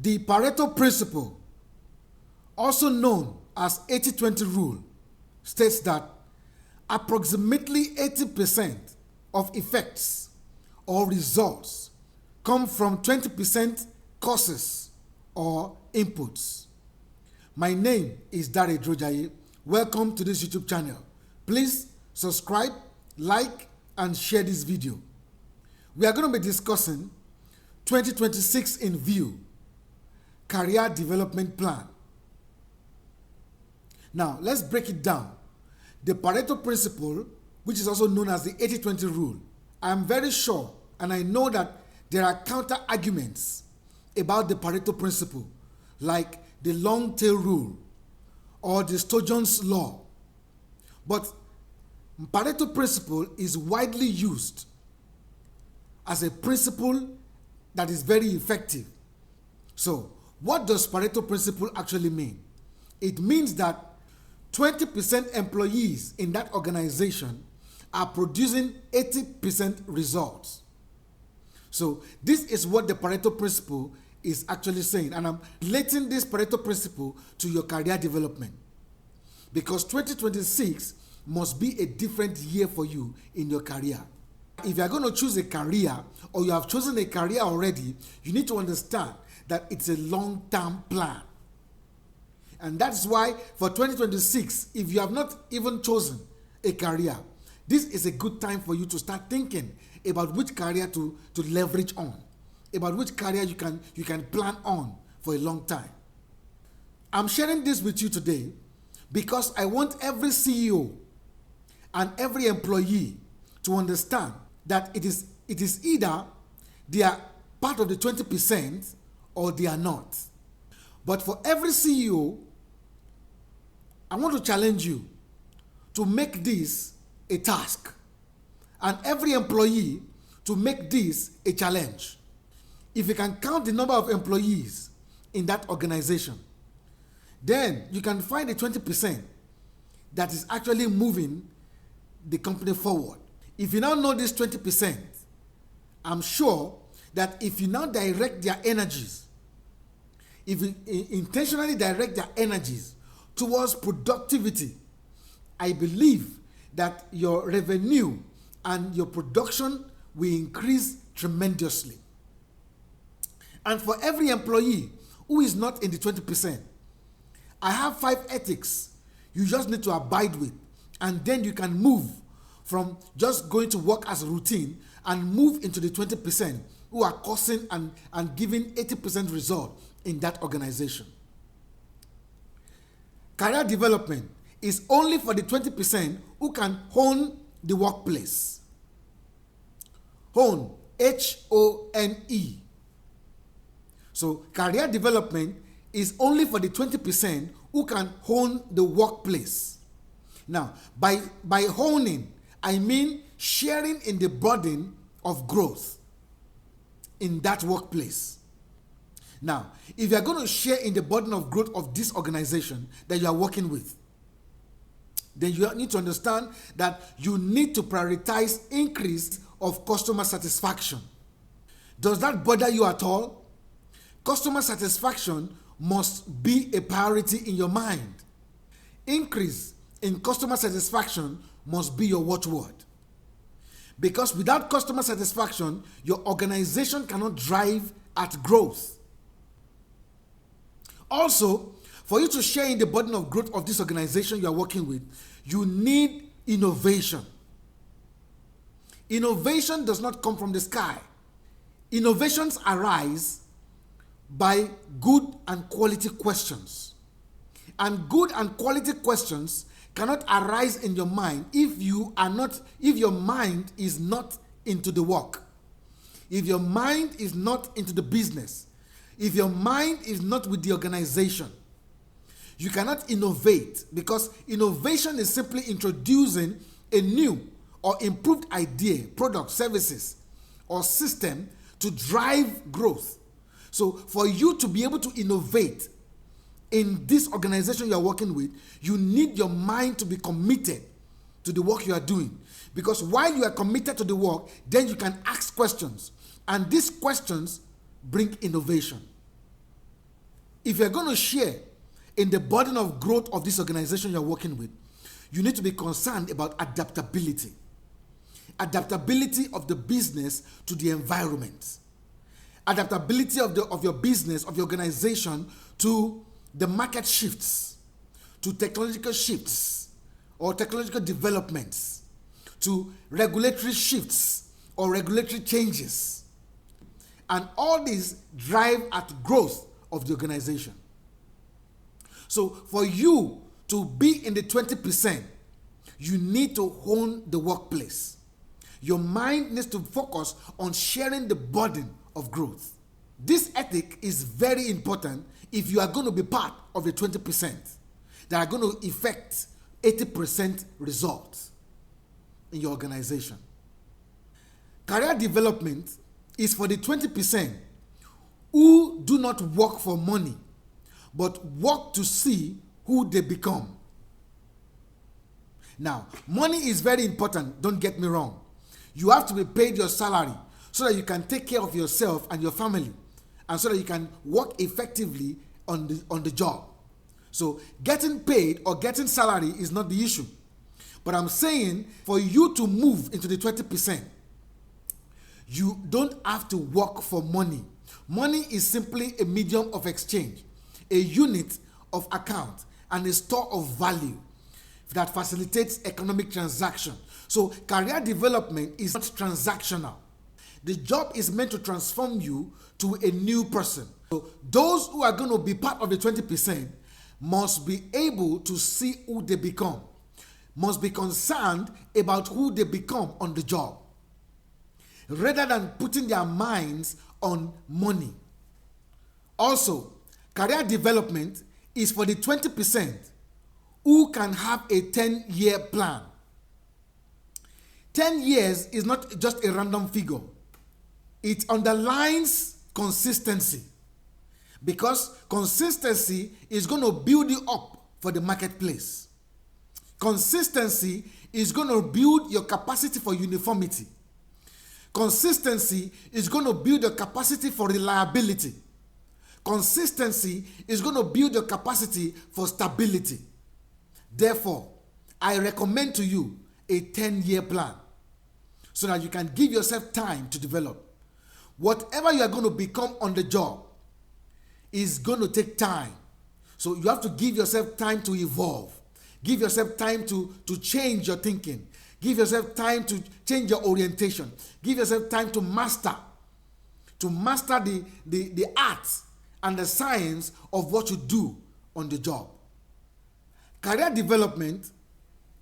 The Pareto principle, also known as 80-20 rule, states that approximately 80% of effects or results come from 20% causes or inputs. My name is Dare Drojaye. Welcome to this YouTube channel. Please subscribe, like, and share this video. We are going to be discussing 2026 in view, career development plan. Now, let's break it down. The Pareto principle, which is also known as the 80-20 rule, I am very sure and I know that there are counter arguments about the Pareto principle, like the long tail rule or the Sturgeon's law. But Pareto principle is widely used as a principle that is very effective. So, what does Pareto principle actually mean? It means that 20% employees in that organization are producing 80% results. So this is what the Pareto principle is actually saying, and I'm relating this Pareto principle to your career development, because 2026 must be a different year for you in your career. If you are going to choose a career, or you have chosen a career already, you need to understand that it's a long-term plan. And that's why for 2026, if you have not even chosen a career, this is a good time for you to start thinking about which career to leverage on, about which career you can plan on for a long time. I'm sharing this with you today because I want every CEO and every employee to understand that it is either they are part of the 20% or they are not. But for every CEO, I want to challenge you to make this a task, and every employee to make this a challenge. If you can count the number of employees in that organization, then you can find the 20% that is actually moving the company forward. If you now know this 20%, I'm sure that if you now direct their energies, if you intentionally direct their energies towards productivity, I believe that your revenue and your production will increase tremendously. And for every employee who is not in the 20%, I have 5 ethics you just need to abide with, and then you can move from just going to work as a routine and move into the 20% who are causing and giving 80% result in that organization. Career development is only for the 20% who can hone the workplace. Hone, H-O-N-E. So career development is only for the 20% who can hone the workplace. Now, by honing, I mean sharing in the burden of growth in that workplace. Now, if you are going to share in the burden of growth of this organization that you are working with, then you need to understand that you need to prioritize increase of customer satisfaction. Does that bother you at all? Customer satisfaction must be a priority in your mind. Increase in customer satisfaction must be your watchword. Because without customer satisfaction, your organization cannot drive at growth. Also, for you to share in the burden of growth of this organization you are working with, you need innovation. Innovation does not come from the sky. Innovations arise by good and quality questions. And good and quality questions cannot arise in your mind if your mind is not into the work. If your mind is not into the business, if your mind is not with the organization, you cannot innovate, because innovation is simply introducing a new or improved idea, product, services, or system to drive growth. So for you to be able to innovate in this organization you are working with, you need your mind to be committed to the work you are doing. Because while you are committed to the work, then you can ask questions. And these questions bring innovation. if you're going to share in the burden of growth of this organization you're working with, you need to be concerned about adaptability. Adaptability of the business to the environment. Adaptability of your business, of your organization to the market shifts, to technological shifts or technological developments, to regulatory shifts or regulatory changes. And all these drive at growth of the organization. So for you to be in the 20%, you need to hone the workplace. Your mind needs to focus on sharing the burden of growth. This ethic is very important if you are going to be part of the 20% that are going to effect 80% results in your organization. Career development is for the 20% who do not work for money, but work to see who they become. Now, money is very important, don't get me wrong. You have to be paid your salary so that you can take care of yourself and your family, and so that you can work effectively on the job. So getting paid or getting salary is not the issue. But I'm saying for you to move into the 20%, you don't have to work for money. Money is simply a medium of exchange, a unit of account, and a store of value that facilitates economic transaction. So career development is not transactional. The job is meant to transform you to a new person. So those who are going to be part of the 20% must be able to see who they become, must be concerned about who they become on the job, rather than putting their minds on money. Also, career development is for the 20% who can have a 10-year plan. 10 years is not just a random figure. It underlines consistency, because consistency is going to build you up for the marketplace. Consistency is going to build your capacity for uniformity. Consistency is going to build your capacity for reliability. Consistency is going to build your capacity for stability. Therefore, I recommend to you a 10-year plan so that you can give yourself time to develop. Whatever you are going to become on the job is going to take time. So you have to give yourself time to evolve. Give yourself time to change your thinking. Give yourself time to change your orientation. Give yourself time to master the art and the science of what you do on the job. Career development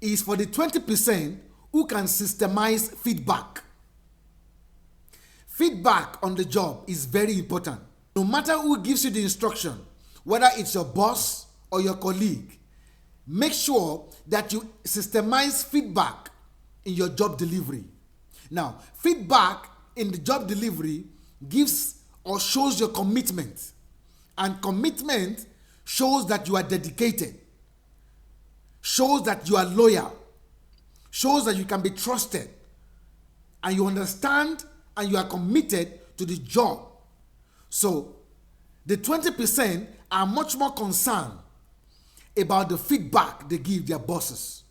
is for the 20% who can systemize feedback. Feedback on the job is very important. No matter who gives you the instruction, whether it's your boss or your colleague, make sure that you systemize feedback in your job delivery. Now, feedback in the job delivery gives or shows your commitment. And commitment shows that you are dedicated, shows that you are loyal, shows that you can be trusted, and you understand and you are committed to the job. So, the 20% are much more concerned about the feedback they give their bosses,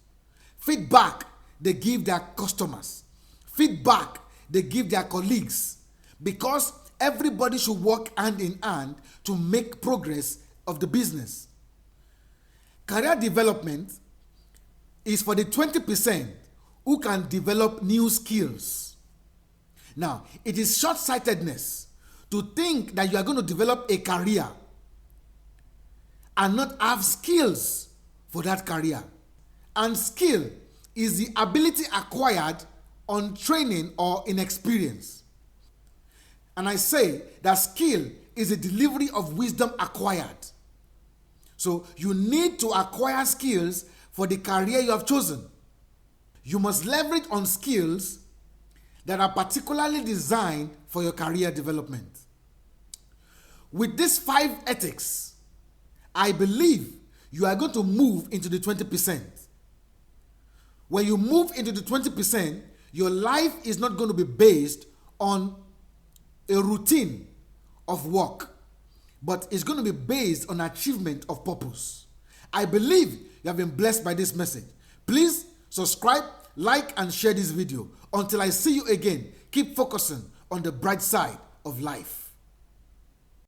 feedback they give their customers, feedback they give their colleagues, because everybody should work hand in hand to make progress of the business. Career development is for the 20% who can develop new skills. Now, it is short-sightedness to think that you are going to develop a career and not have skills for that career. And skill is the ability acquired on training or in experience. And I say that skill is a delivery of wisdom acquired. So you need to acquire skills for the career you have chosen. You must leverage on skills that are particularly designed for your career development. With these 5 ethics, I believe you are going to move into the 20%. When you move into the 20%, your life is not going to be based on a routine of work, but it's going to be based on achievement of purpose. I believe you have been blessed by this message. Please subscribe, like, and share this video. Until I see you again, keep focusing on the bright side of life.